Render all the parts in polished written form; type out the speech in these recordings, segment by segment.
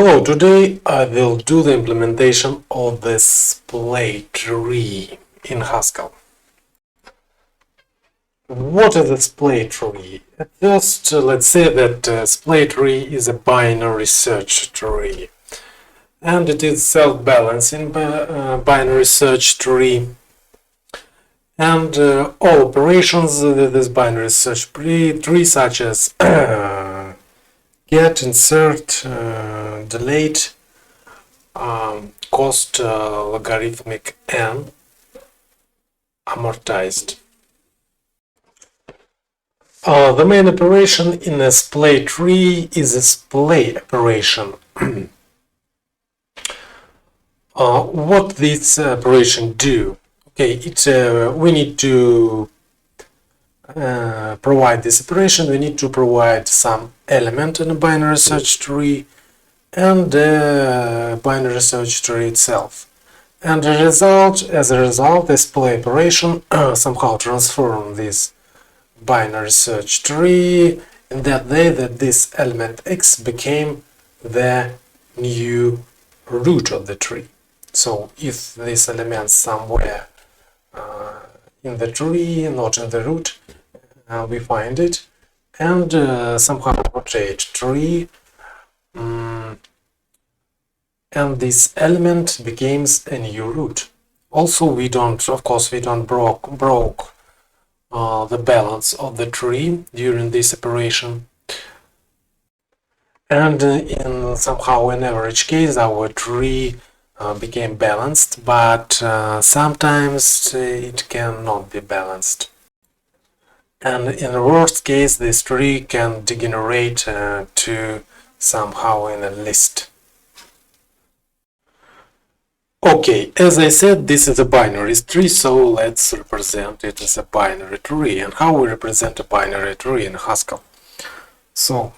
Hello, today I will do the implementation of the Splay tree in Haskell. What is a Splay tree? At first, let's say that Splay tree is a binary search tree, and it is self-balancing binary search tree, and all operations with this binary search tree such as get, insert, delete, cost logarithmic n amortized. The main operation in a Splay tree is a Splay operation. What this operation do? Okay, we need to provide this operation. We need to provide some element in a binary search tree and the binary search tree itself. And as a result, the Splay operation somehow transform this binary search tree in that way that this element x became the new root of the tree. So if this element somewhere in the tree, not in the root, we find it and somehow rotate tree, and this element becomes a new root. Also, we don't broke the balance of the tree during this operation, and in somehow in average case our tree became balanced, but sometimes it cannot be balanced, and in the worst case this tree can degenerate to somehow in a list. Okay, as I said, this is a binary tree, so let's represent it as a binary tree. And how we represent a binary tree in Haskell? So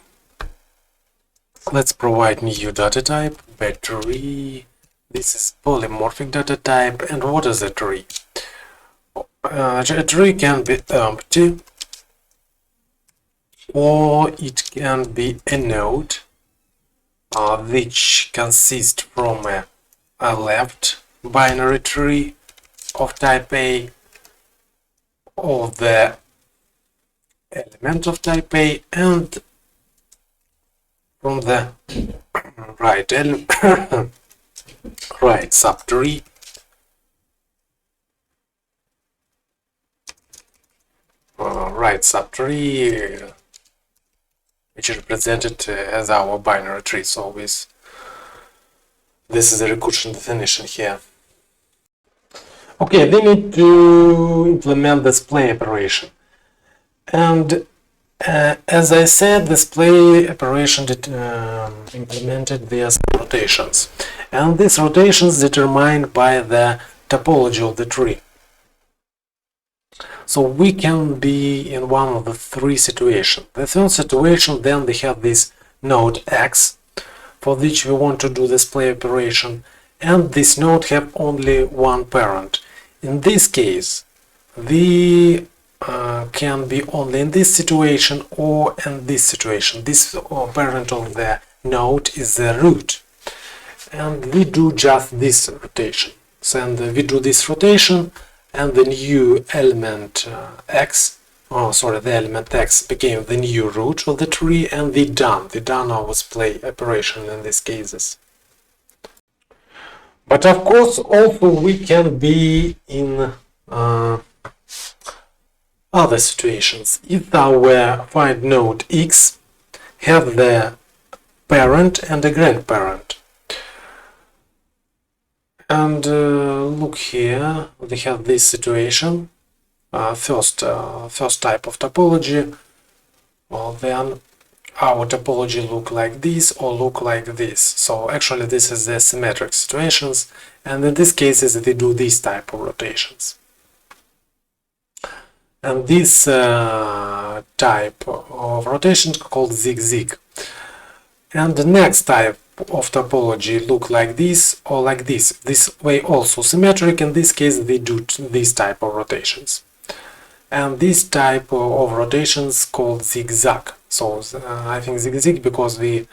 let's provide new data type, battery. This is polymorphic data type. And what is a tree? A tree can be empty, or it can be a node which consists from a left binary tree of type A, or the element of type A, and from the right right subtree which is represented as our binary tree. So this is a recursion definition here. Okay, we need to implement the Splay operation. And as I said, the Splay operation implemented via rotations. And these rotations determined by the topology of the tree. So we can be in one of the three situations. The first situation, then we have this node x, for which we want to do the Splay operation, and this node have only one parent. In this case, we can be only in this situation or in this situation. This parent of the node is the root, and we do just this rotation. So we do this rotation, and the new element the element x became the new root of the tree, and we done our Splay operation in these cases. But of course, also we can be in other situations. If our find node x have the parent and a grandparent, and look here, we have this situation. First type of topology, well, then our topology look like this or look like this. So actually this is the symmetric situations, and in these cases we do this type of rotations. And this type of rotation called zigzag. And the next type of topology look like this or like this. This way also symmetric. In this case we do this type of rotations. And this type of rotations called zigzag. So I think zigzag because we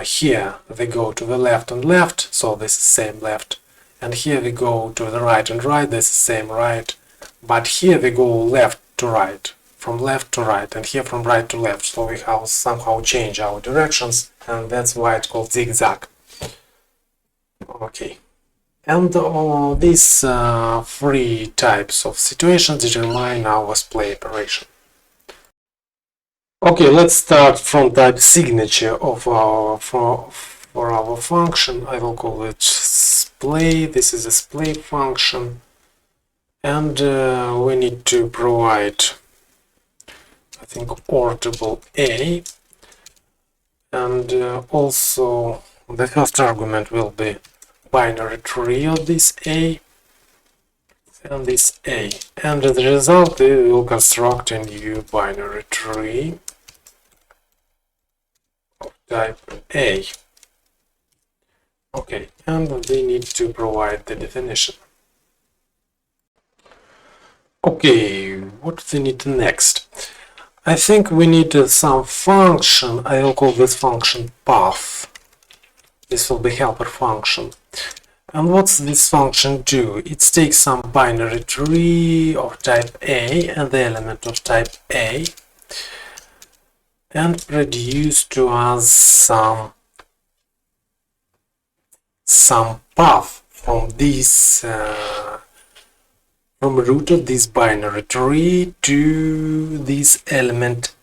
here they go to the left and left, so this is same left, and here we go to the right and right, this is same right, but here we go left to right, from left to right, and here from right to left, so we have somehow change our directions, and that's why it's called zigzag. Okay, and these three types of situations determine our Splay operation. Okay, let's start from type signature of our for our function. I will call it Splay. This is a Splay function, and we need to provide, I think, orderable A, and also the first argument will be binary tree of this A and this A, and as a result we will construct a new binary tree of type A. Okay, and we need to provide the definition. Okay, what we need next? I think we need some function. I will call this function path. This will be helper function. And what's this function do? It takes some binary tree of type A and the element of type A and produce to us some path from this from root of this binary tree to this element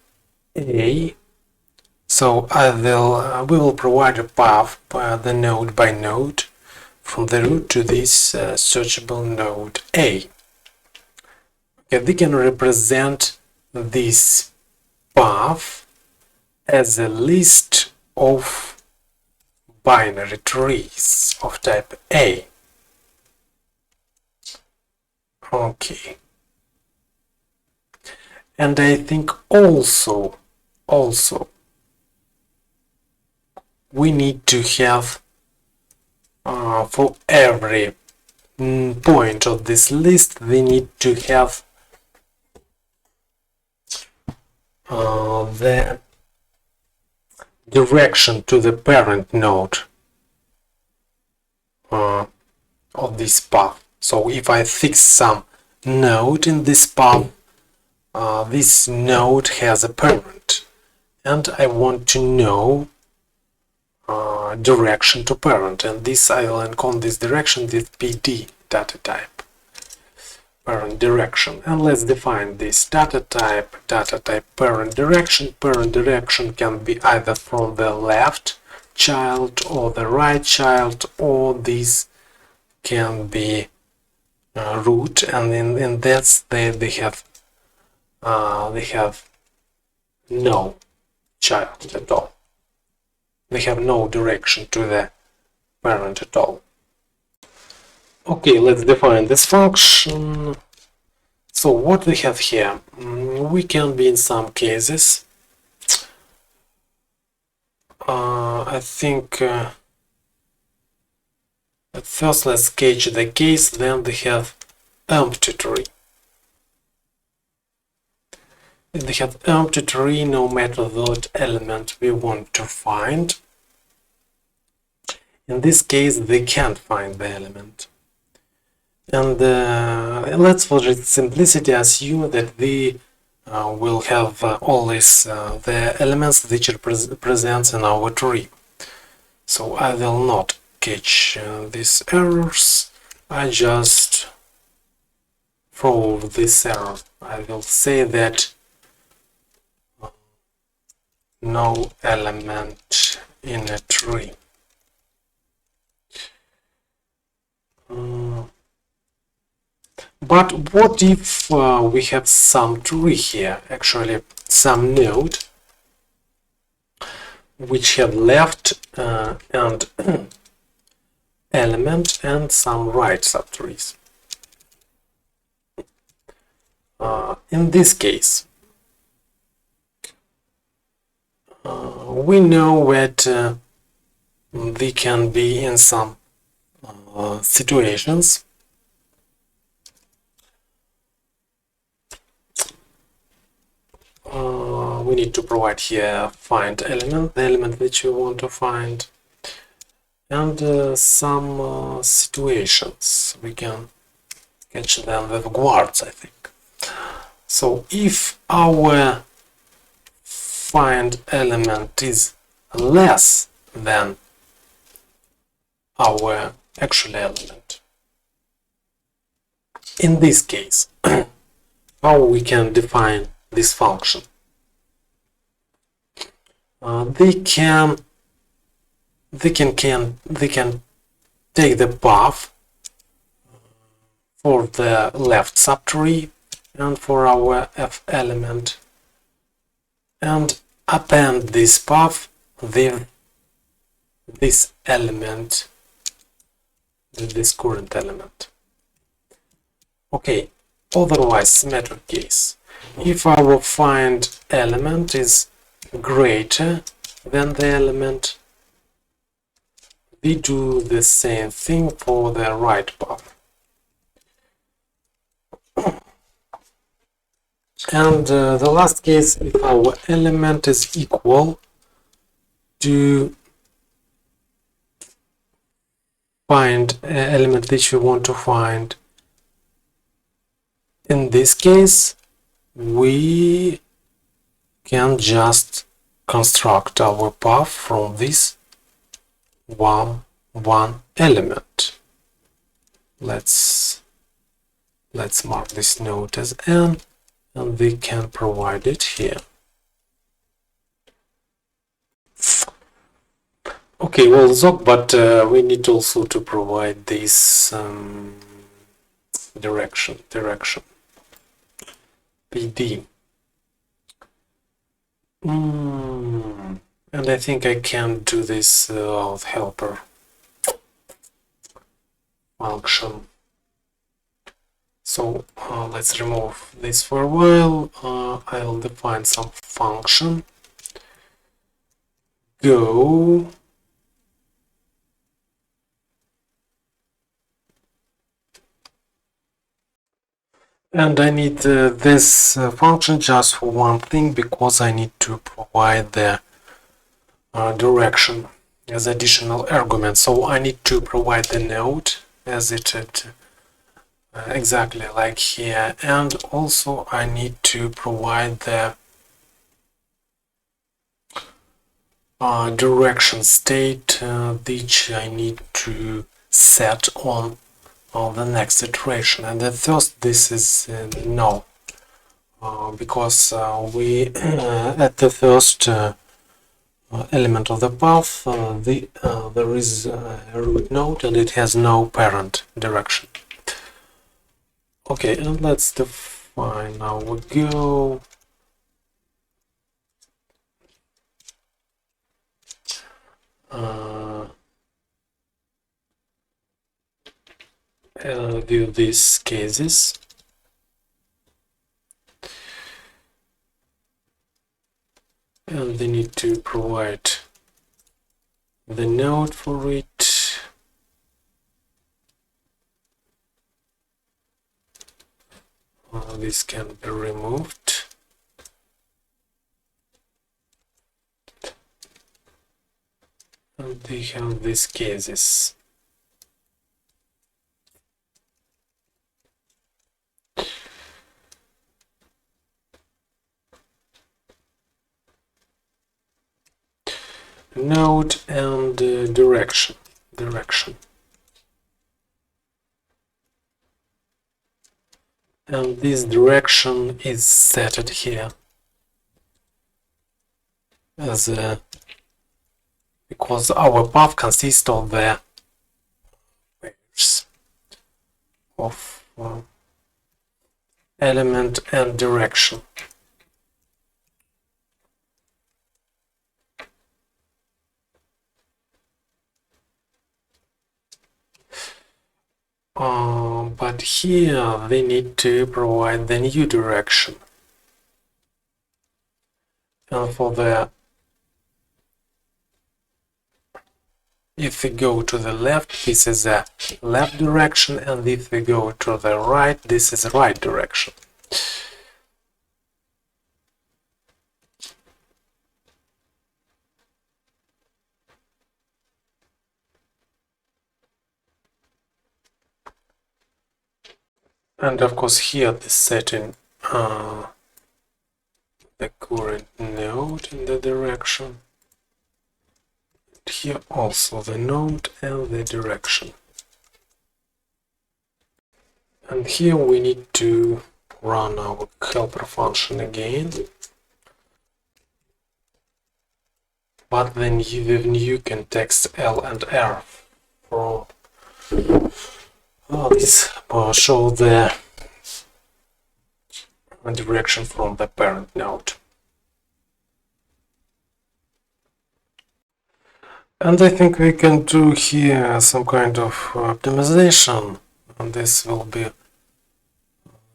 A. So we will provide a path the node by node from the root to this searchable node A. Okay, we can represent this path as a list of binary trees of type A. Okay. And I think also we need to have for every point of this list we need to have the direction to the parent node of this path. So if I fix some node in this path, this node has a parent, and I want to know direction to parent, and this I will encode this direction with PD data type, parent direction. And let's define this data type parent direction. Parent direction can be either from the left child or the right child, or this can be root, and in that they have no child at all. They have no direction to the parent at all. Okay, let's define this function. So what we have here, we can be in some cases, I think at first let's sketch the case, then we have empty tree. If we have empty tree, no matter what element we want to find, in this case we can't find the element. And let's, for simplicity, assume that we will have always the elements which represents in our tree. So I will not catch these errors, I just throw this error. I will say that no element in a tree. But what if we have some tree here, actually some node, which have left and element and some right subtrees? In this case, we know that we can be in some situations we need to provide here find element, the element which we want to find, and some situations. We can catch them with guards, I think. So if our find element is less than our actual element, in this case, how we can define this function? They can take the path for the left subtree and for our f element and append this path with this element, with this current element. Okay, otherwise symmetric case. If our find element is greater than the element, we do the same thing for the right path. And the last case, if our element is equal to find element which we want to find, in this case we can just construct our path from this one element. Let's mark this node as n, and we can provide it here. Okay, well, Zog, but we need also to provide this direction PD. And I think I can do this with helper function. So let's remove this for a while. I'll define some function. Go and I need this function just for one thing, because I need to provide the direction as additional argument. So I need to provide the node as it exactly like here, and also I need to provide the direction state which I need to set on the next iteration. And at first this is no, because we at the first element of the path there is a root node and it has no parent direction. Okay, and let's define our go. View these cases. And they need to provide the node for it. This can be removed. And they have these cases. Node and direction. And this direction is set here as a, because our path consists of the pairs of element and direction. But here they need to provide the new direction. And for the, if we go to the left, this is the left direction, and if we go to the right, this is the right direction. And of course here the setting the current node in the direction. Here also the node and the direction. And here we need to run our helper function again, but then with new context L and R from this show the direction from the parent node. And I think we can do here some kind of optimization, and this will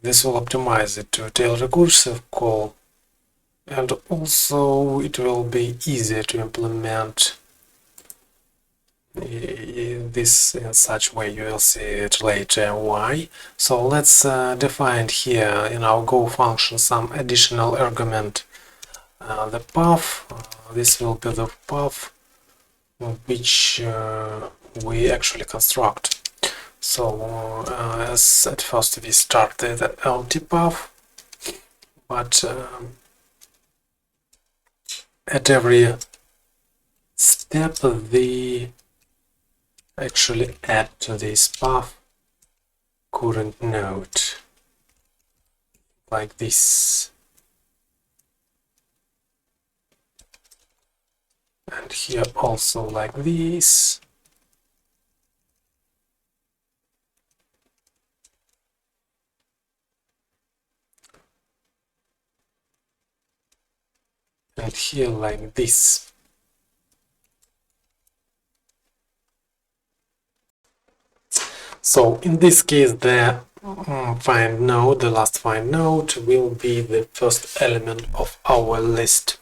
optimize it to a tail recursive call, and also it will be easier to implement this in such way. You will see it later why. So let's define here in our go function some additional argument, the path. This will be the path which we actually construct. So as at first we started the empty path, but at every step we actually add to this path current node like this. And here also like this. And here like this. So in this case the find node, the last find node, will be the first element of our list.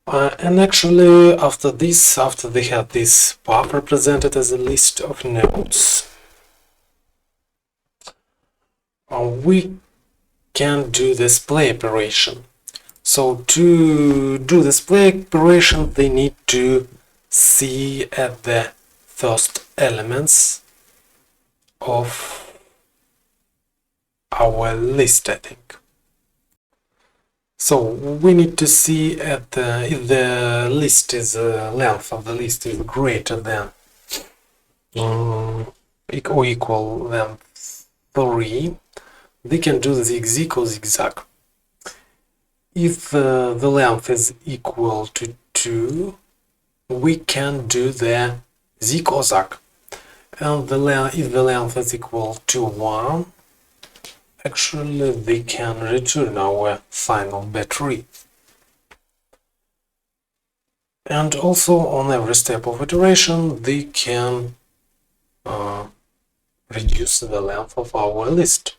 And actually after they have this path represented as a list of nodes, we can do the Splay operation. So to do the Splay operation, they need to see at the first elements of our list, I think. So we need to see at if the list is length of the list is greater than or equal than 3, they can do the zig or zigzag. If the length is equal to 2, we can do the zig or zag. And if the length is equal to 1, actually they can return our final battery. And also on every step of iteration they can reduce the length of our list.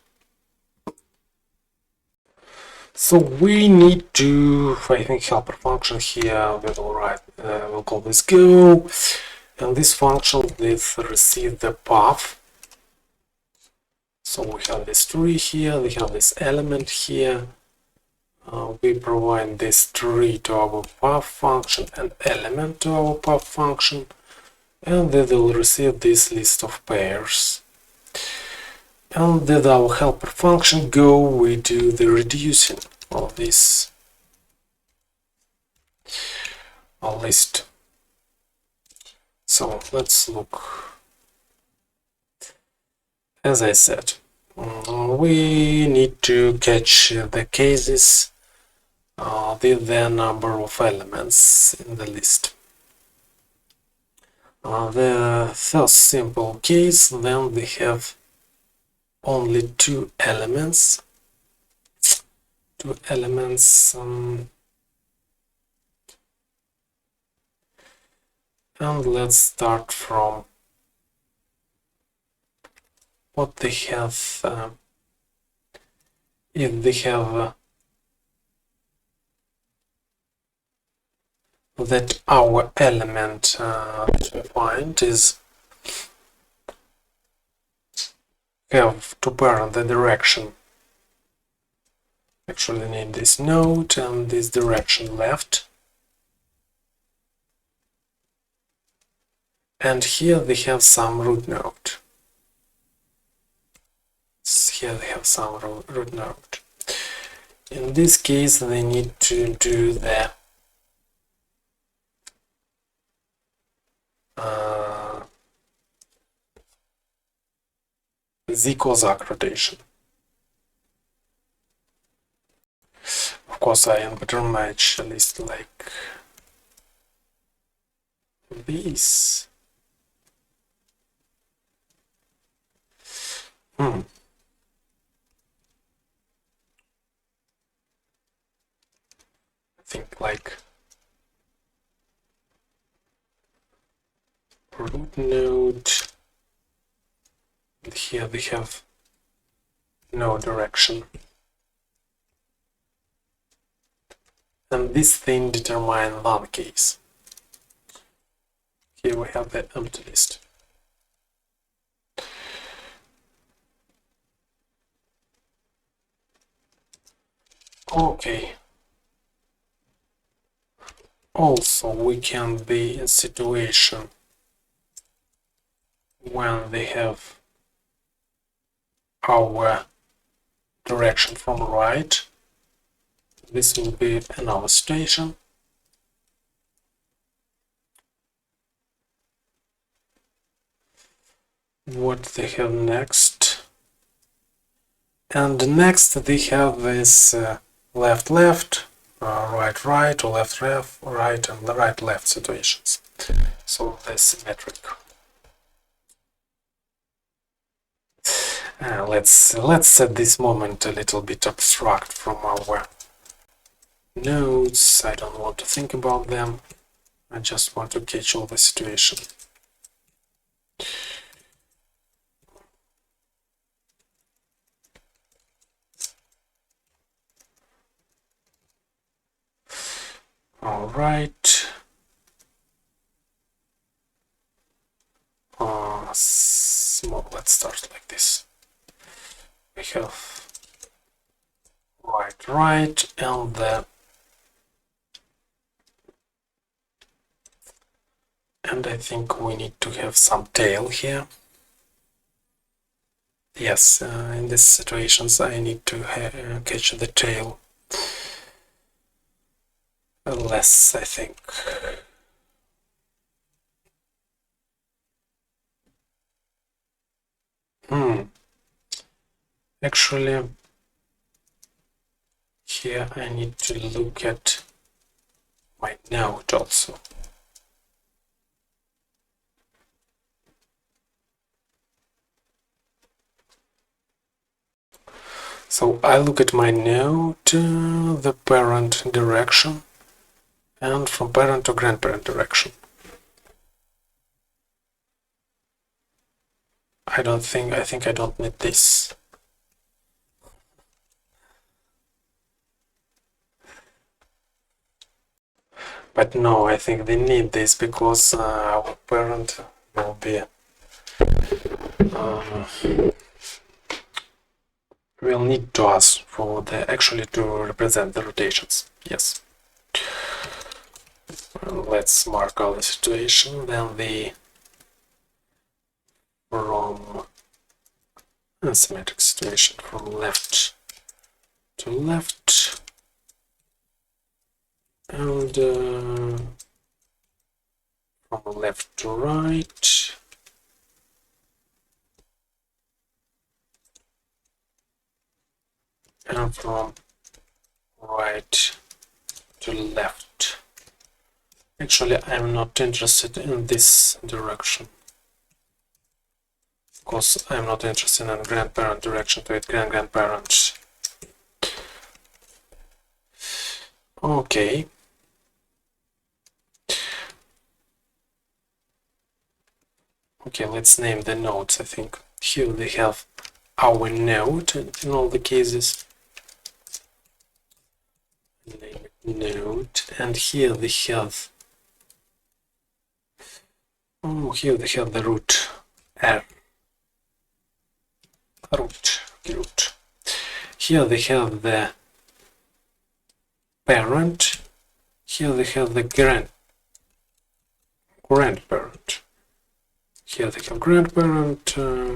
So we need to, I think, helper function here. We'll call this go, and this function will receive the path. So we have this tree here, we have this element here. We provide this tree to our path function and element to our path function, and they will receive this list of pairs. And with our helper function go, we do the reducing of this list. So let's look. As I said, we need to catch the cases with the number of elements in the list. The first simple case, then we have only two elements. And let's start from what they have. If they have that our element to find is have to parent the direction. Actually name this node and this direction left. And here we have some root node. have some root node. In this case, they need to do the z-cossack rotation. Of course, I am better match a list like this. I think like root node, and here we have no direction. And this thing determines one case. Here we have the empty list. Okay. Also, we can be in a situation when they have our direction from right. This will be another situation. What they have next? And next they have this left left, right right, or left left, right, and right left situations. So the symmetric. Let's at this moment a little bit abstract from our nodes. I don't want to think about them. I just want to catch all the situation. All right. Small. Let's start like this. We have right, right, and I think we need to have some tail here. Yes, in these situations I need to catch the tail less, I think. Actually, here I need to look at my node also. So I look at my node, the parent direction, and from parent to grandparent direction. I think I don't need this. But no, I think they need this because our parent will be will need to us for the actually to represent the rotations. Yes. Let's mark all the situation. Then the from asymmetric situation from left to left. And from left to right, and from right to left. Actually, I'm not interested in this direction, because I'm not interested in grandparent direction to its grandparents. Okay. Okay, let's name the nodes. I think here they have our node in all the cases. Name it node, and here they have here they have the root R. Root. Here they have the parent. Here they have the grandparent. Here they have grandparent,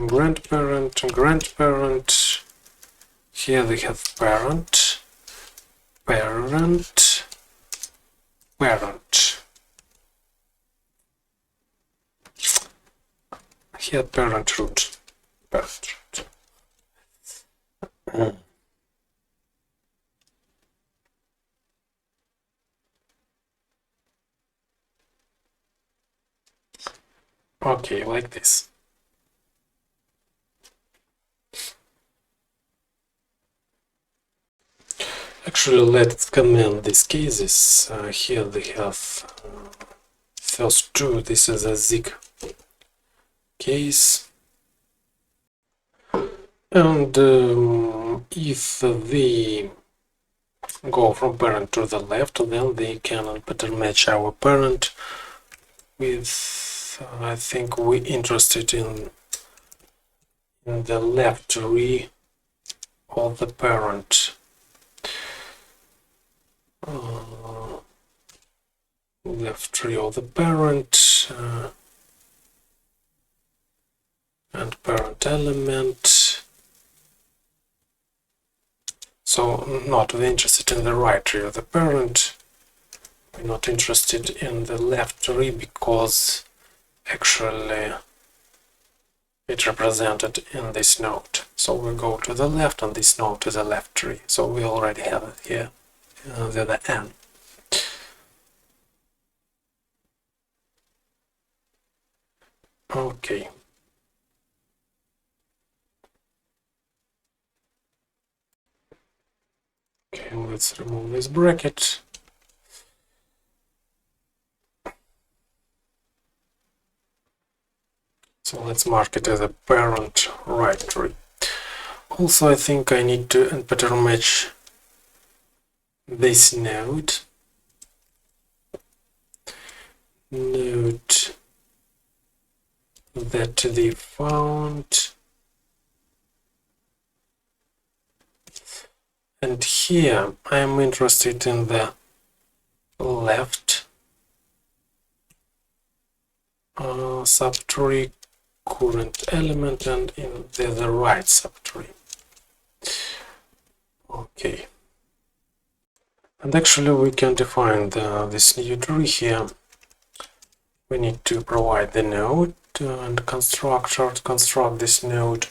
grandparent, grandparent, Here we have parent, parent, parent. Here parent root, parent root. Okay, like this. Actually, let's comment these cases. Here they have first two. This is a zig case. And if they go from parent to the left, then they can better match our parent with, I think we're interested in the left tree of the parent. Left tree of the parent and parent element. So not we're interested in the right tree of the parent. We're not interested in the left tree because actually it's represented in this node. So we go to the left and this node is a left tree. So we already have it here, the other n. Okay. Okay, let's remove this bracket. So let's mark it as a parent right tree. Also, I think I need to better match this node. Node that they found. And here I am interested in the left subtree current element and in the right subtree. Okay. And actually we can define this new tree here. We need to provide the node and constructor to construct this node.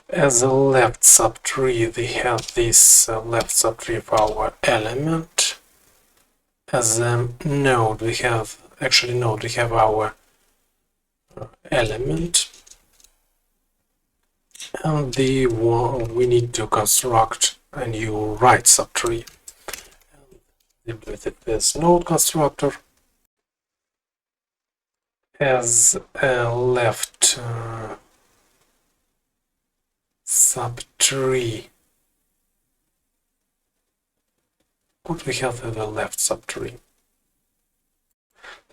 As a left subtree, they have this left subtree of our element. As a node, we have our element, and we need to construct a new right subtree. With this node constructor as a left subtree. What we have in the left subtree?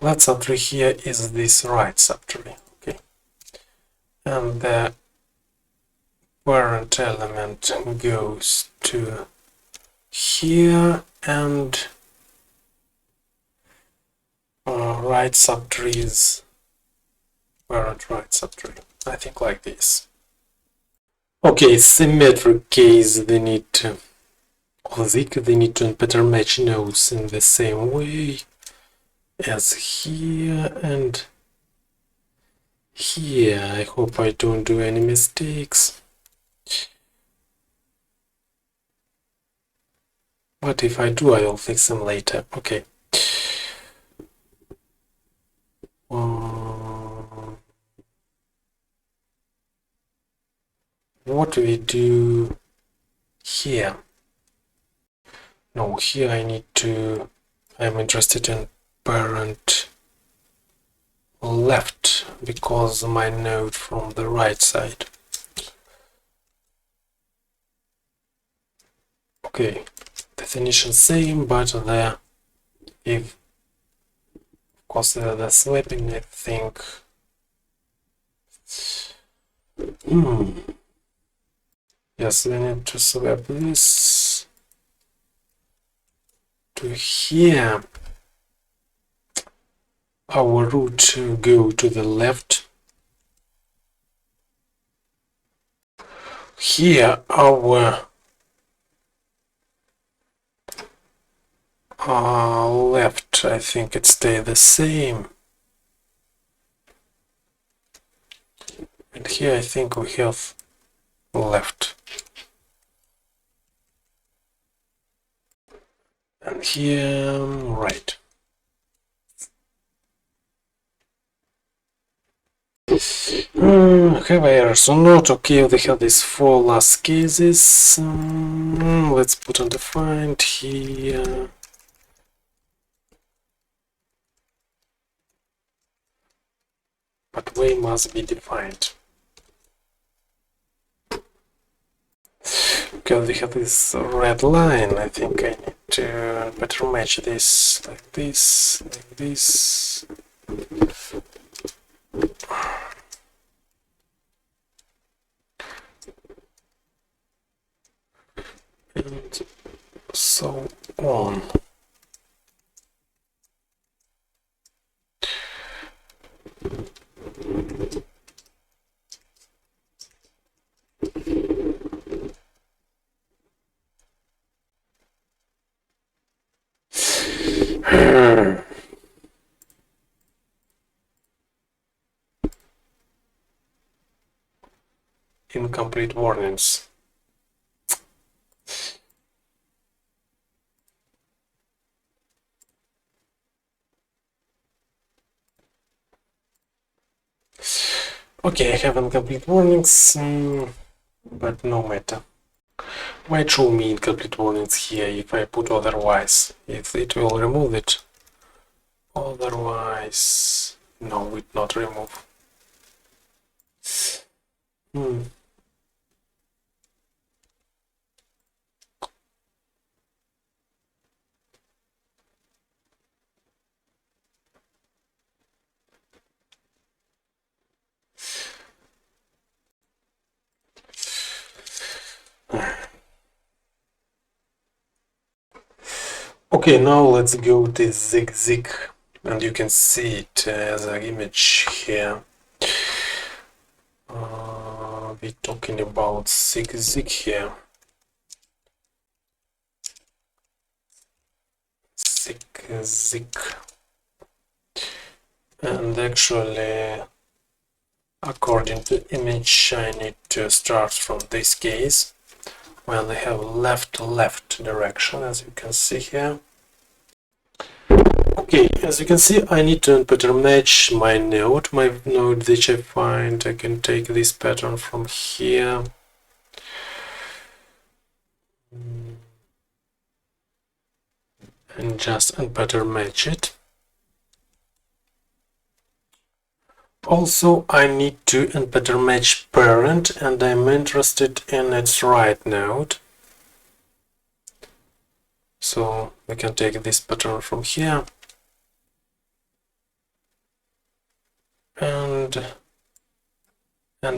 Left subtree here is this right subtree. Okay, and the parent element goes to here, and right subtree is parent right subtree. I think like this. Okay, symmetric case, they need to better match nodes in the same way as here and here. I hope I don't do any mistakes. But if I do, I'll fix them later. Okay. What do we do here? No, here I'm interested in parent left because my node from the right side. Okay, definition same, but of course the swapping, I think. Yes, we need to swap this to here. Our root to go to the left. here our left, I think it stay the same. And here I think we have left. And here right. Have errors or not? Okay, they have these 4 last cases. Let's put undefined here. But way must be defined. Okay, they have this red line. I think I need to better match this like this, like this. And so on. Incomplete warnings. Okay, I have incomplete warnings, but no matter. Why show me incomplete warnings here if I put otherwise? It will remove it. Otherwise, no, it not remove. Okay, now let's go to zigzag, and you can see it as an image here. We're talking about zigzag here. Zigzag. And actually, according to image, I need to start from this case when I have left direction, as you can see here. Okay, as you can see, I need to pattern match my node which I find. I can take this pattern from here. And just pattern match it. Also, I need to pattern match parent, and I'm interested in its right node. So we can take this pattern from here and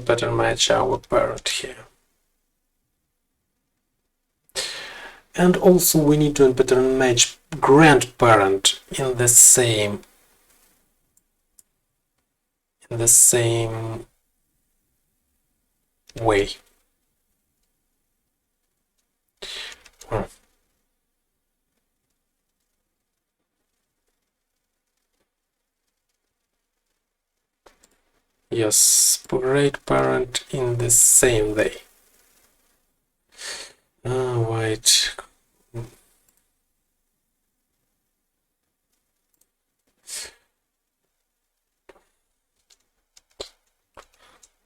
pattern match our parent here. And also we need to pattern match grandparent in the same way. Yes, great parent in the same way. Wait.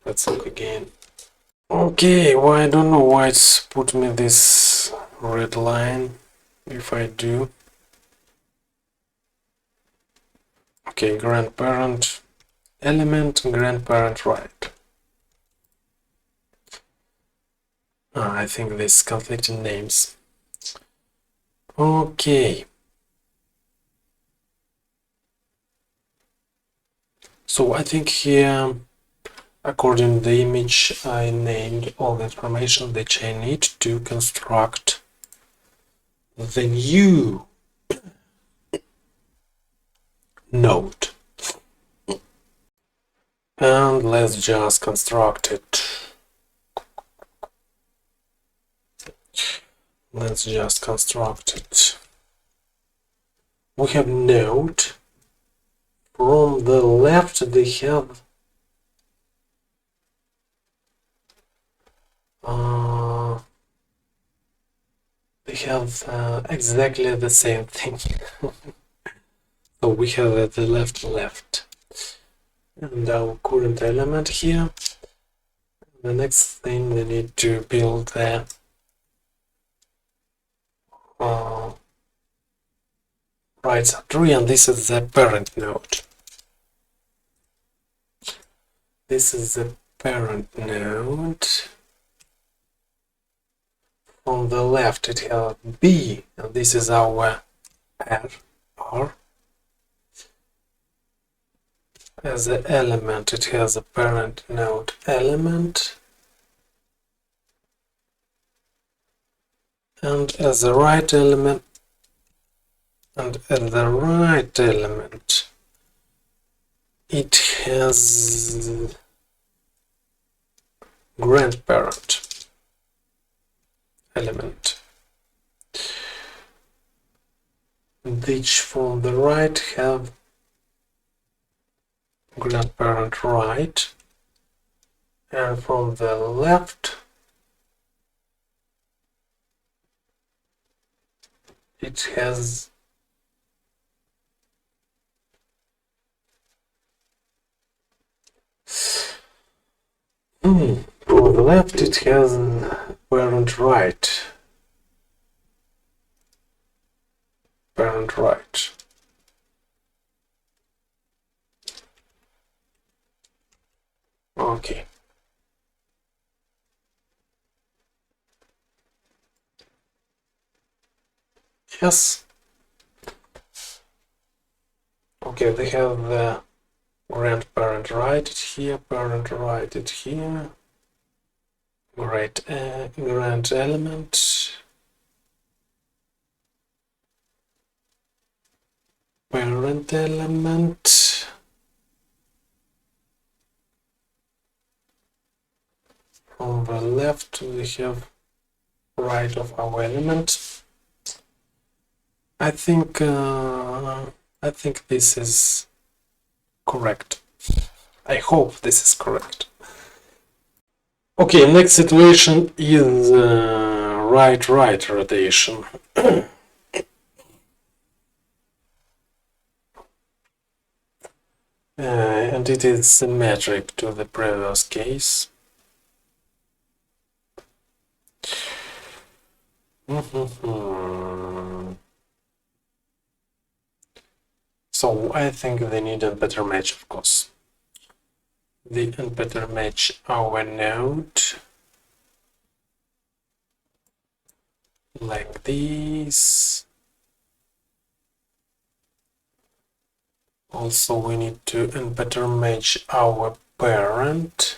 Let's look again. Okay, well, I don't know why it's put me this red line. If I do. Okay, grandparent element, grandparent right. I think this conflicting names. Okay. So I think here, according to the image, I named all the information that I need to construct the new node. And let's just construct it. Let's just construct it. We have node. From the left they have exactly the same thing. So we have at the left, and our current element here. The next thing we need to build the right subtree, and this is the parent node. This is the parent node. On the left it has B, and this is our R. As an element it has a parent node element, and as a right element it has grandparent element, which from the right have grandparent right, and from the left it has from the left it has parent right. Okay. Yes. Okay, they have the grandparent right here, parent right here, grand element, parent element, on the left we have right of our element. I think this is correct. I hope this is correct. Okay, next situation is right rotation. And it is symmetric to the previous case. So I think they need a better match, of course. They can better match our node like this. Also, we need to better match our parent.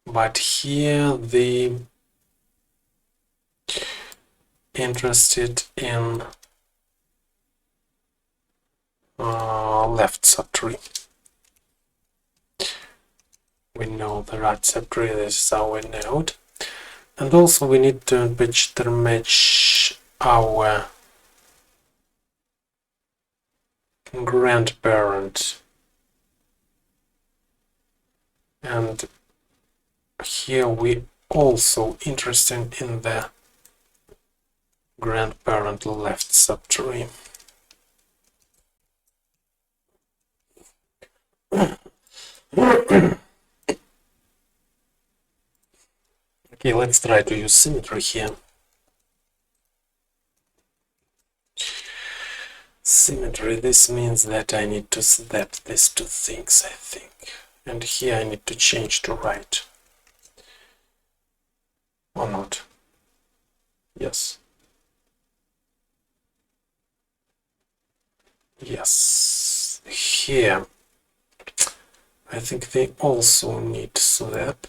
But here the interested in left subtree. We know the right subtree, this is our node. And also we need to better match our grandparent. And here we also interested in the grandparent left subtree. Okay, let's try to use symmetry here. Symmetry, this means that I need to swap these two things, I think. And here I need to change to right. Or not? Yes. Yes. Here, I think they also need to swap.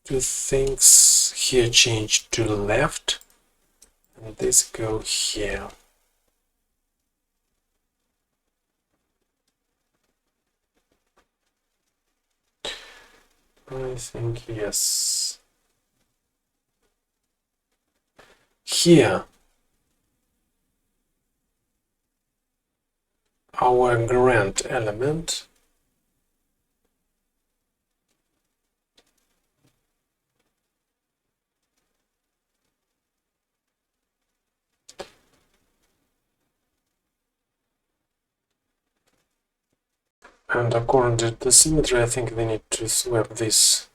Two things here change to left, and this go here. I think yes. here our grant element and according to the symmetry I think we need to swap this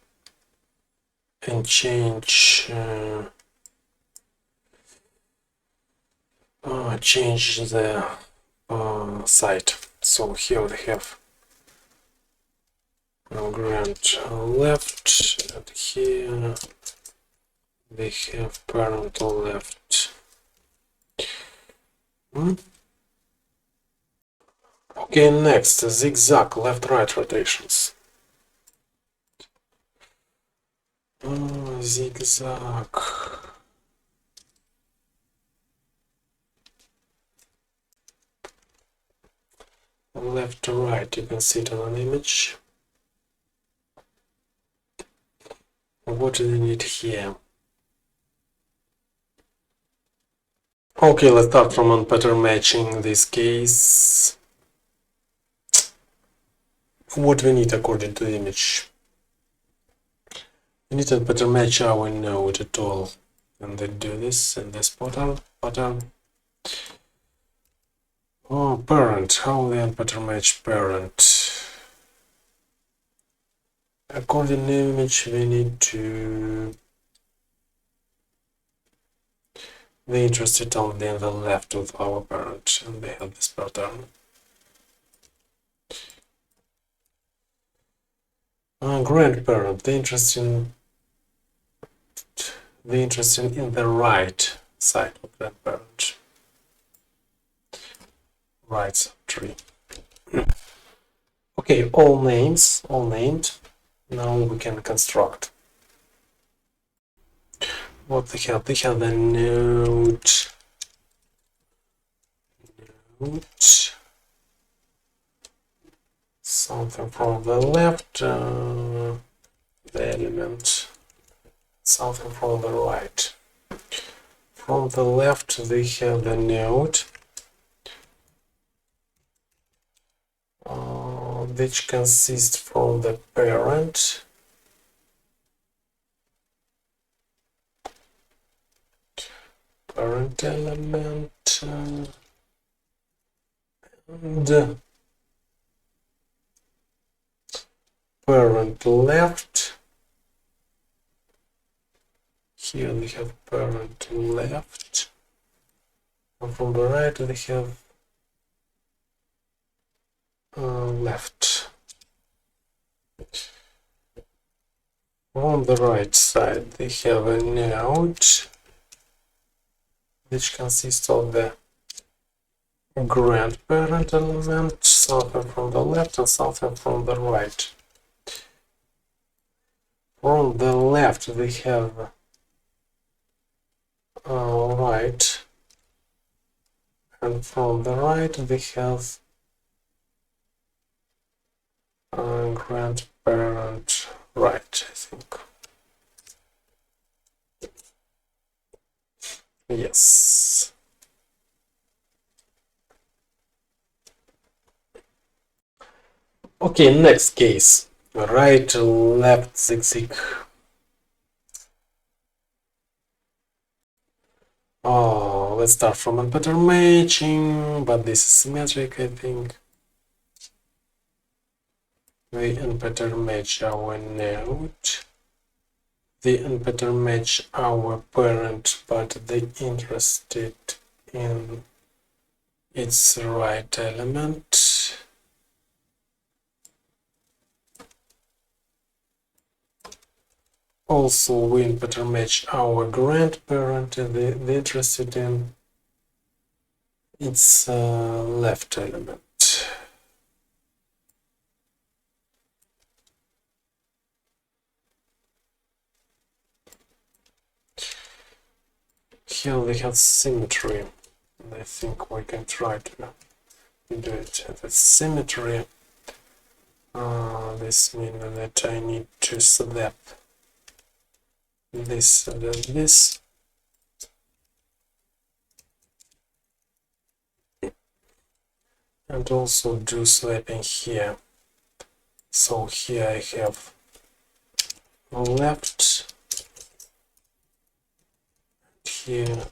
and change the side. So here we have grant left, and here we have parent left. Okay, next, zigzag left-right rotations. Zigzag. Left to right, you can see it on an image. What do we need here? Okay, let's start from on pattern matching in this case. What we need according to the image? We need to pattern match our node at all. And then do this in this pattern. Oh, parent. How then pattern match parent? According to image, we need to be interested only in the left of our parent, and we have this pattern. Grandparent, the interesting in the right side of grandparent. Right subtree. Okay, all named. Now we can construct. What they have? They have the node. Something from the left, the element, something from the right. From the left, they have the node, which consists from the parent, element, and parent left. Here we have parent left, and from the right we have left. On the right side they have a node which consists of the grandparent element, something from the left and something from the right. From the left we have right, and from the right we have grandparent right, I think. Yes. Okay, next case. Right, left, zigzag. Oh, let's start from a pattern matching, but this is symmetric, I think. We unpattern match our node. They unpattern match our parent, but they interested in its right element. Also, we unpattern match our grandparent, and they interested in its left element. Here we have symmetry, and I think we can try to do it with symmetry. This means that I need to swap this and then this. and also do swapping here. So here I have left, here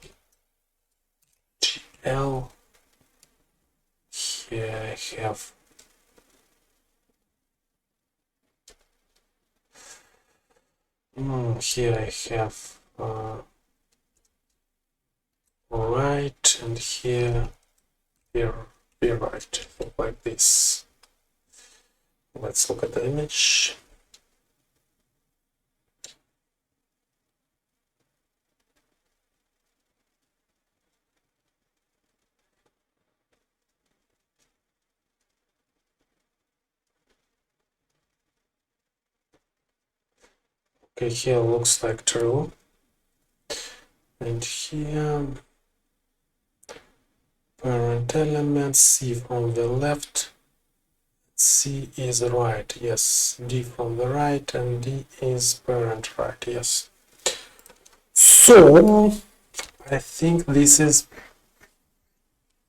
GL, here I have here I have right, and here be right, like this. Let's look at the image. Okay, here looks like true, and here parent element C from the left, C is right, yes, D from the right, and D is parent right, yes. So I think this is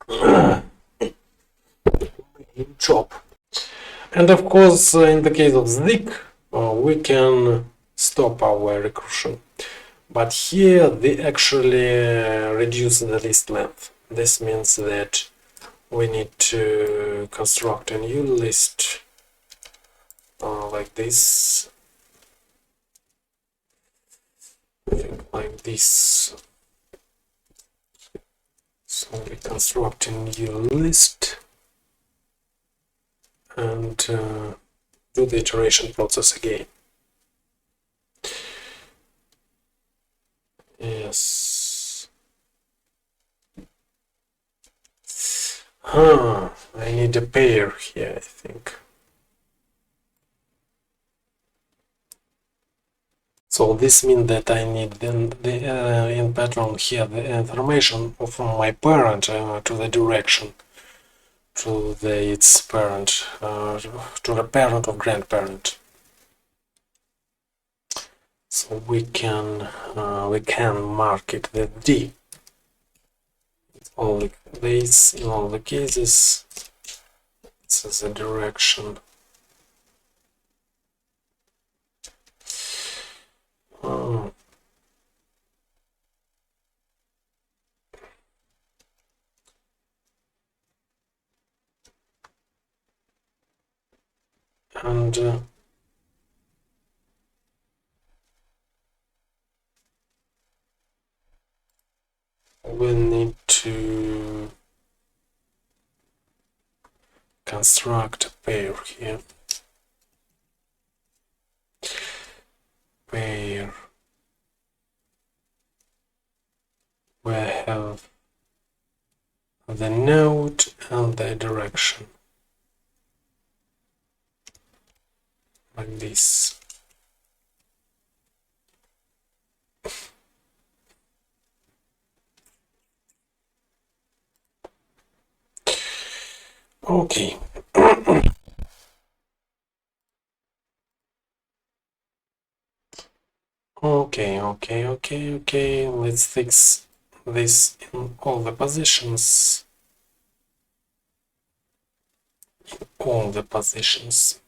in job. And of course, in the case of Zik, we can stop our recursion. But here they actually reduce the list length. This means that we need to construct a new list like this. Like this. So we construct a new list and do the iteration process again. Yes. I need a pair here, I think. So this means that I need then the in pattern here the information from my parent to the direction to its parent to the parent of grandparent. So we can mark it with D. All this in all the cases. This is the direction. And we need to construct a pair here. Pair. We have the node and the direction. Like this. Okay. Okay. Let's fix this in all the positions. All the positions.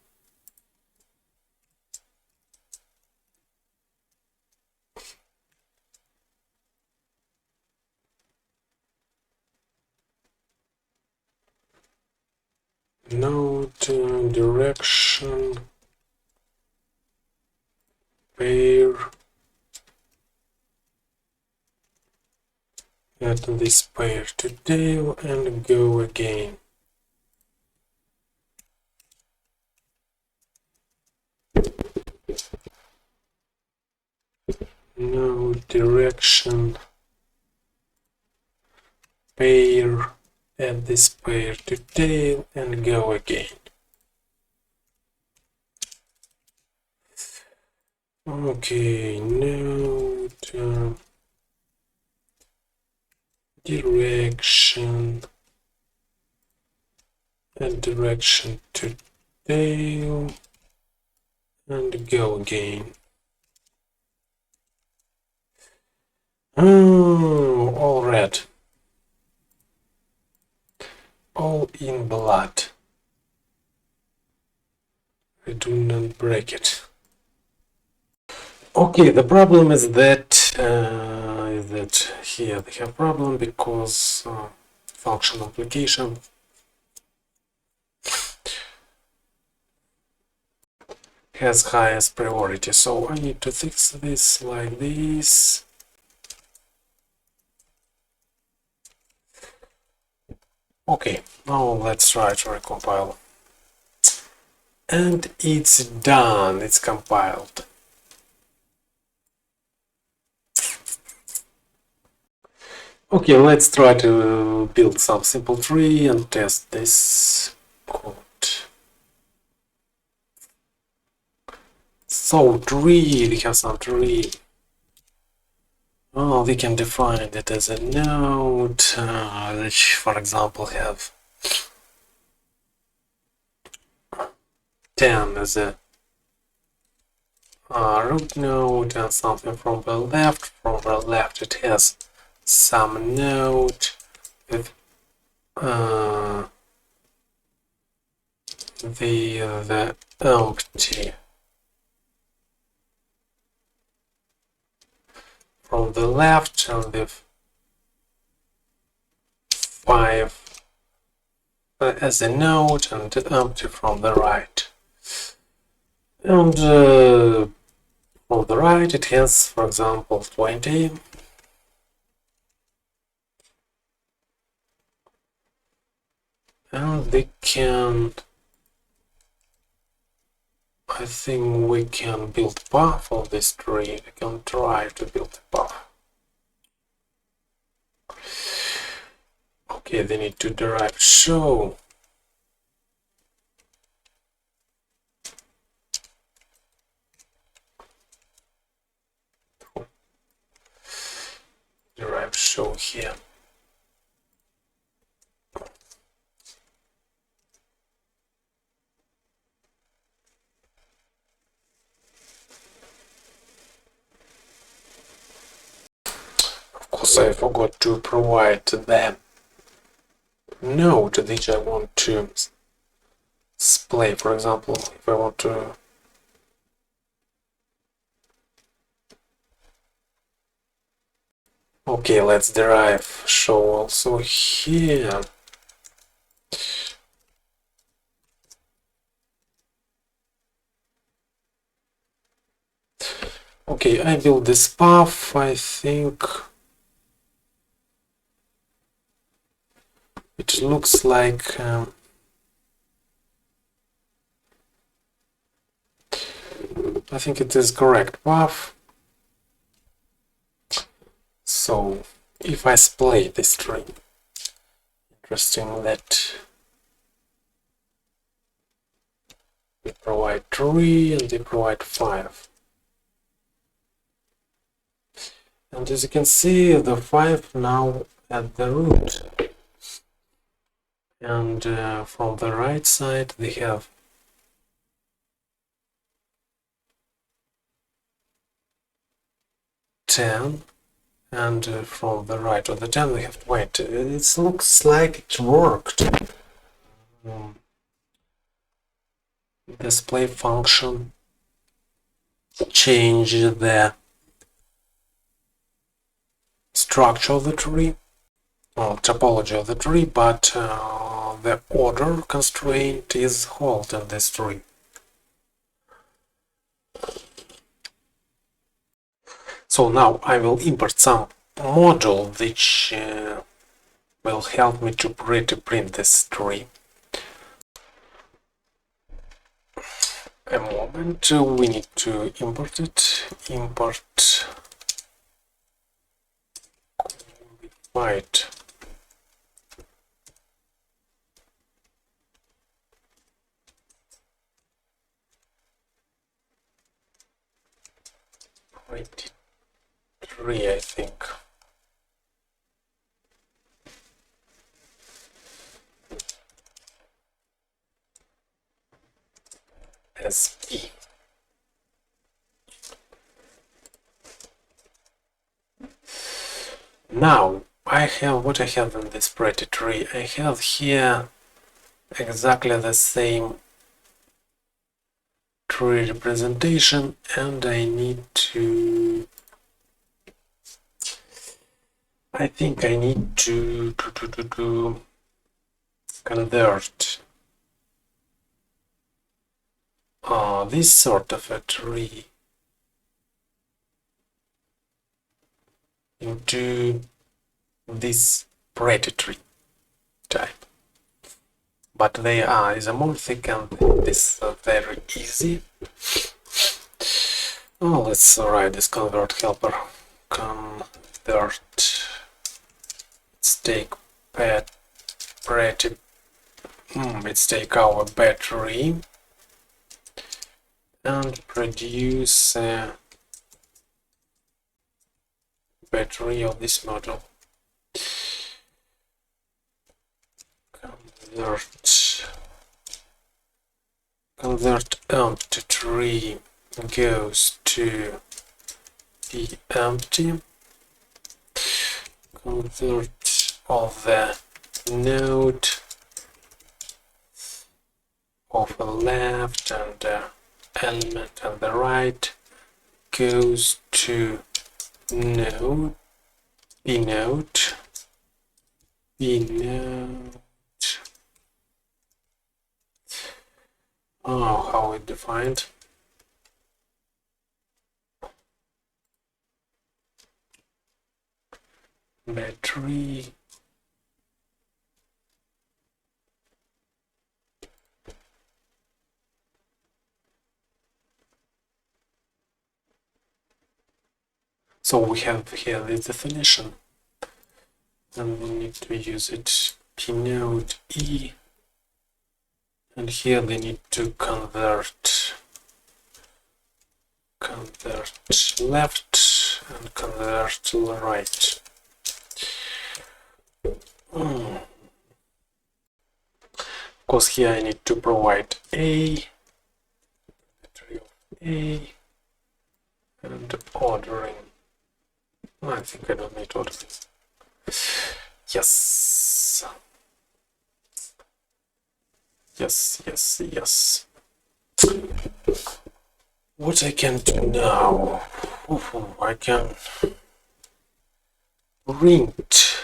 Node direction pair. Add this pair to tail and go again. Node direction pair. Add this pair to tail and go again. Okay, node direction, add direction to tail and go again. Oh, all red. all in blood. We do not break it. Okay, the problem is that here they have problem because function application has highest priority. So I need to fix this like this. Okay, now let's try to recompile. And it's done, it's compiled. Okay, let's try to build some simple tree and test this code. So tree, we have some tree. Oh, we can define it as a node, which, for example, have 10 as a root node and something from the left. From the left, it has some node with the empty. From the left and the 5 as a node and empty from the right. And from the right it has, for example, 20. And we can, I think we can build path on this tree. We can try to build a path. Okay, they need to derive show. Derive show here. Of course, I forgot to provide the node which I want to splay. For example, if I want to okay, let's derive show also here. Okay, I build this path. I think it looks like I think it is correct path. So if I splay this tree, interesting that we provide 3 and they provide 5. And as you can see, the 5 now at the root. And from the right side they have 10. And from the right of the 10 we have 20. It looks like it worked. The Splay function changed the structure of the tree, or topology of the tree, but the order constraint is held in this tree. So now I will import some module which will help me to print this tree. A moment, we need to import it. Import white. Tree, I think. SP. Now what I have in this pretty tree. I have here exactly the same tree representation, and I need to convert this sort of a tree into this pretty tree type. But they are isomorphic, and this is very easy. Oh, let's write this convert helper. Convert. Let's take let's take our battery and produce a battery of this model. Convert empty tree goes to be empty. Convert of the node of the left and the element on the right goes to node, b node. Oh, how it defined. Battery. So we have here the definition, and we need to use it p node e, and here they need to convert left and convert right. Of course, here I need to provide battery of A, and ordering. I think I don't need ordering. Yes. What I can do now? I can print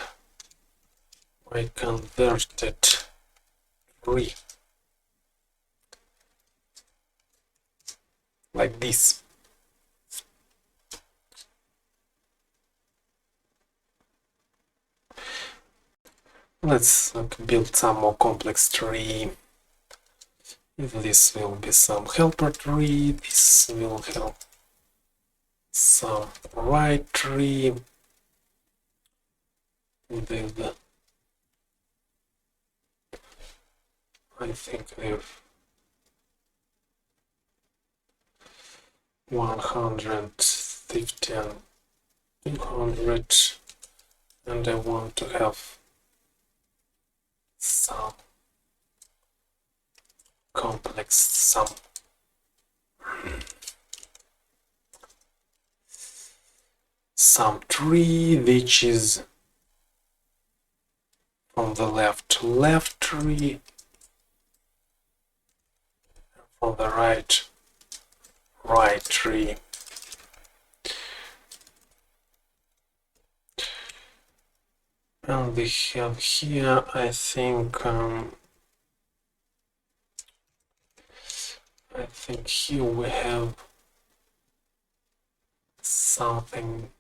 my converted tree like this. Let's build some more complex tree. This will be some helper tree, this will help some right tree, with I think with 150 and 200, and I want to have some tree which is from the left tree, from the right tree. And we have here, I think here we have something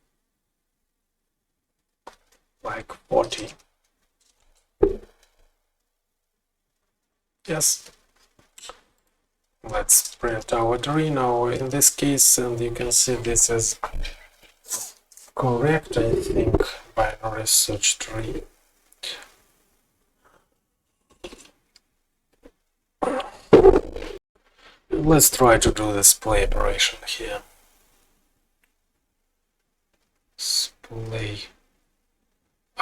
like 40. Yes. Let's print our tree now in this case, and you can see this is correct, I think, binary search tree. Let's try to do the Splay operation here. Splay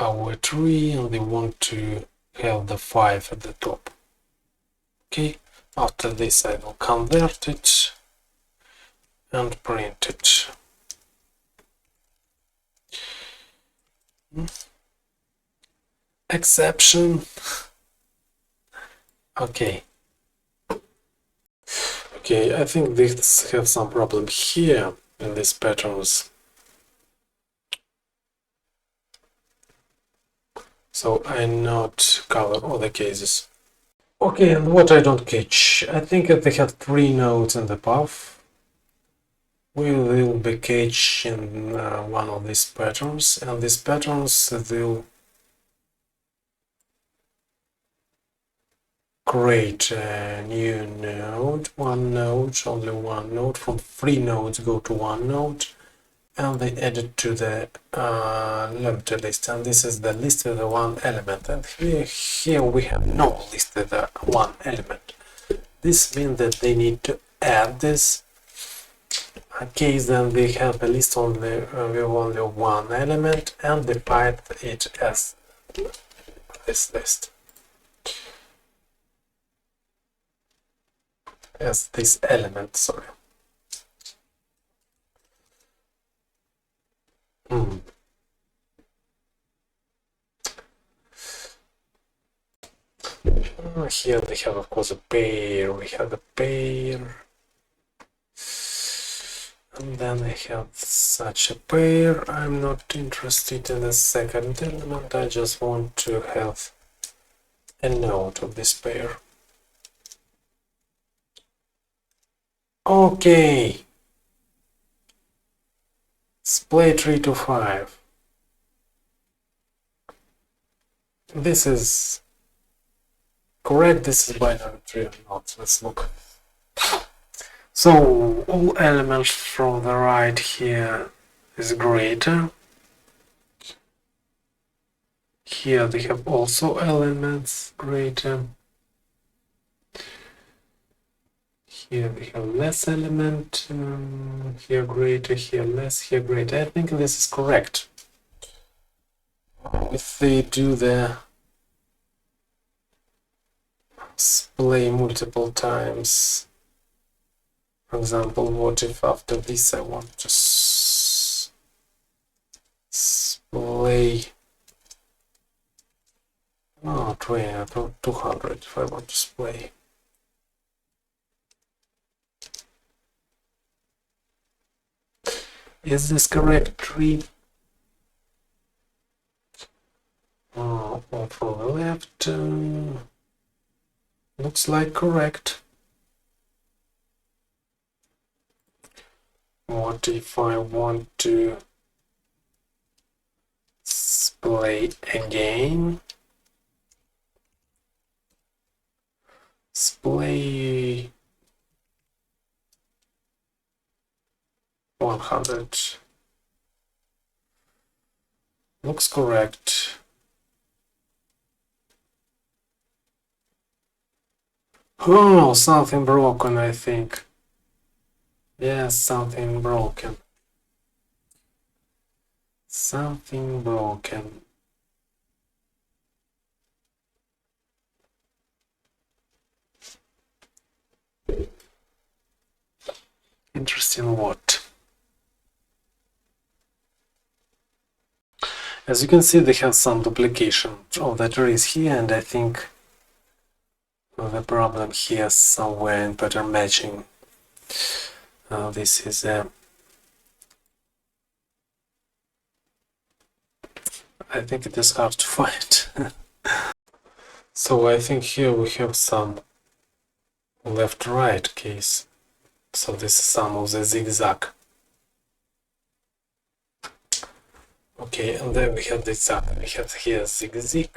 our tree, and we want to have the 5 at the top. Okay, after this I will convert it and print it. exception. Okay. Okay, I think this have some problem here in these patterns. So I not cover all the cases. Okay, and what I don't catch, I think that they have 3 nodes in the path. We will be catching one of these patterns, and these patterns will create a new node, only one node. From 3 nodes go to 1 node, and they add it to the limited list, and this is the list with the 1 element, and here we have no list with the 1 element. This means that they need to add this case, then they have a list only with only 1 element and define it as this list, as this element, sorry. Here they have, of course, a pair. We have a pair, and then I have such a pair. I'm not interested in the second element. I just want to have a node of this pair. Okay. Splay 3 to 5. This is correct. This is binary tree or not. Let's look. So all elements from the right here is greater. Here they have also elements greater. Here we have less element, here greater, here less, here greater. I think this is correct. If they do the splay multiple times, for example, what if after this I want to splay 200 if I want to splay. Is this correct tree? Oh, from the left, looks like correct. What if I want to splay again? Splay 100. Looks correct. Oh, something broken, I think. Yes, something broken. Something broken. Interesting what? As you can see, they have some duplication of the trees here, and I think the problem here is somewhere in pattern matching. This is I think it is hard to find. So I think here we have some left-right case. So this is some of the zigzag. Okay, and then we have this up. We have here zigzag,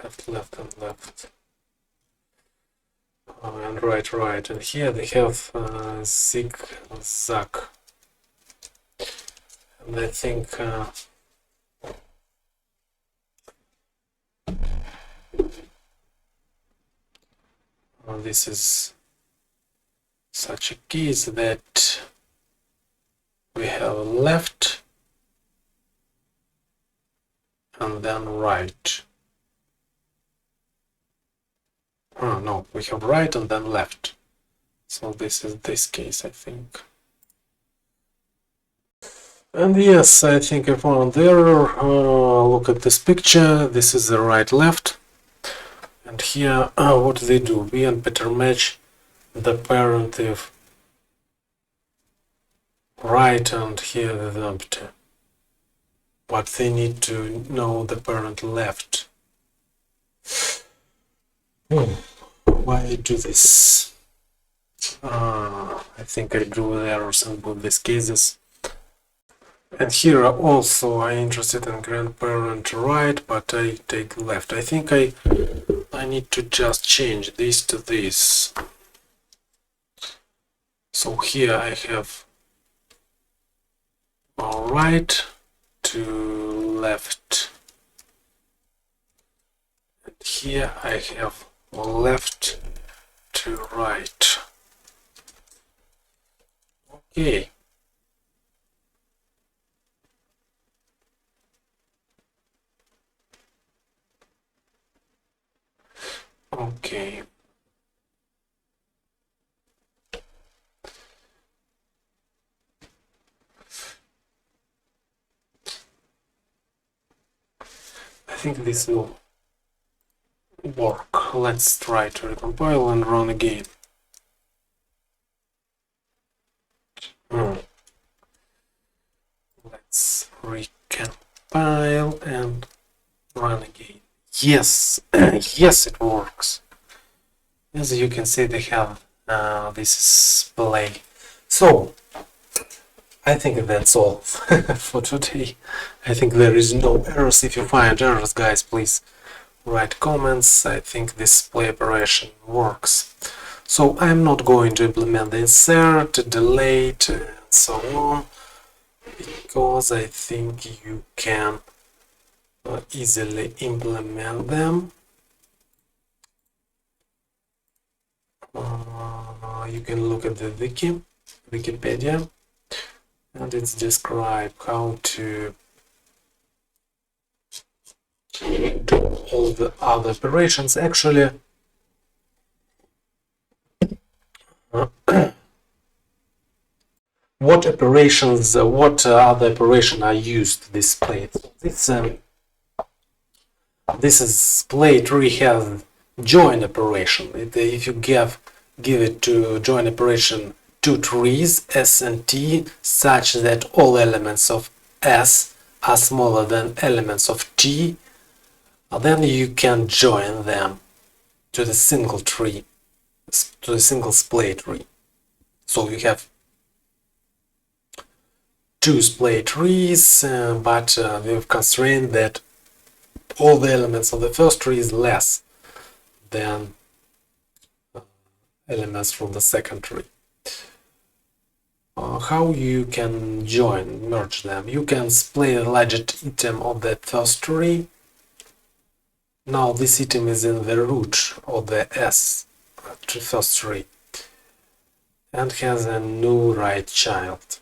left, left, and left, and right, right. And here they have zigzag. And I think this is such a case that we have left and then right. Oh no, we have right and then left. So this is this case, I think. And yes, I think I found the error. Look at this picture. This is the right left. And here, what do they do? V and pattern match the parent if right, and here the empty. But they need to know the parent left. Why I do this? I think I drew the errors in both these cases. And here also I'm interested in grandparent right, but I take left. I think I need to just change this to this. So here I have right to left. And here I have left to right. Okay. Okay. I think this will work. Let's try to recompile and run again. Let's recompile and run again. Yes, yes, it works. As you can see, they have this Splay. So, I think that's all for today. I think there is no errors. If you find errors, guys, please write comments. I think this Splay operation works. So I'm not going to implement the insert, delete, and so on, because I think you can easily implement them. You can look at the Wikipedia, and it's described how to do all the other operations. Actually, what operations, what other operation are used this Splay? This is Splay tree has join operation. If you give it to join operation two trees S and T such that all elements of S are smaller than elements of T, then you can join them to the single tree, to the single Splay tree. So you have two Splay trees, but we've constrained that all the elements of the first tree is less than elements from the second tree. How you can merge them? You can Splay the largest item of the first tree. Now this item is in the root of the first tree and has a no right child.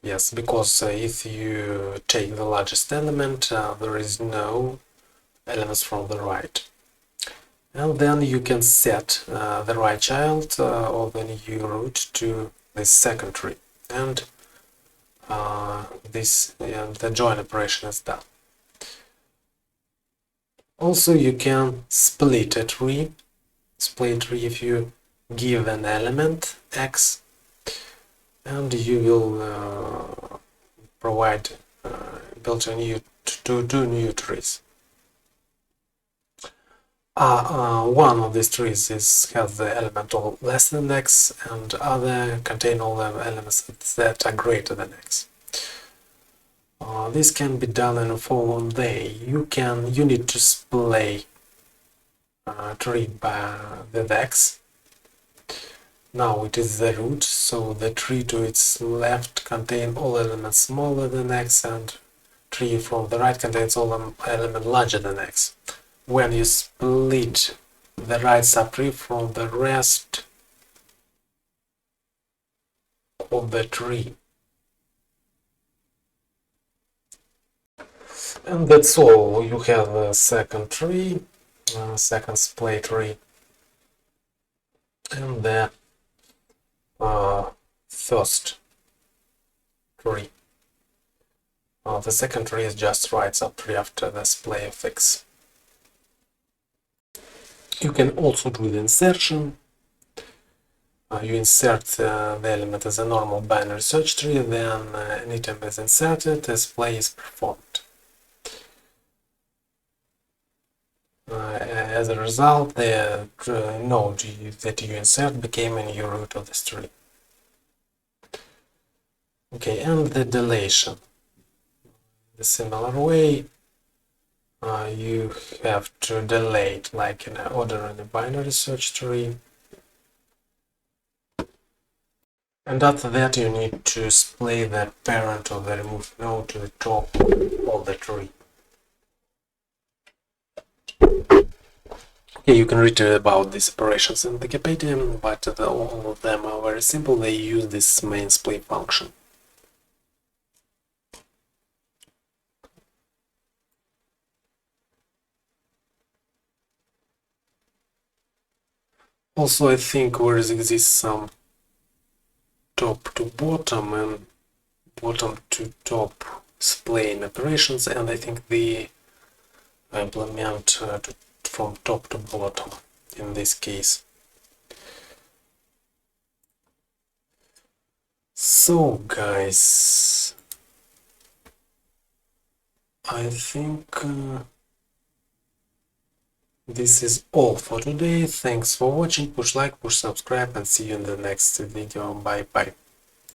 Yes, because if you take the largest element, there is no elements from the right. And then you can set the right child of the new root to the second tree, and the join operation is done. Also, you can split a tree. Split tree if you give an element x, and you will provide build two new trees. One of these trees has the element of less than x, and other contain all the elements that are greater than x. This can be done in a following way. You need to Splay tree by the x. Now it is the root, so the tree to its left contains all elements smaller than x, and tree from the right contains all elements larger than x. When you split the right subtree from the rest of the tree. And that's all. You have a second tree, second Splay tree, and the first tree. The second tree is just right subtree after the Splay fix. You can also do the insertion. You insert the element as a normal binary search tree, then an item is inserted, a Splay is performed. As a result, the node that you insert became a new root of this tree. Okay, and the deletion. In a similar way, you have to delete like in an order in a binary search tree. And after that, you need to splay the parent of the removed node to the top of the tree. Okay, you can read about these operations in Wikipedia, but all of them are very simple. They use this main Splay function. Also, I think there exists some top to bottom and bottom to top splaying operations, and I think they implement from top to bottom in this case. So guys, I think this is all for today. Thanks for watching. Push like, push subscribe, and see you in the next video. Bye bye.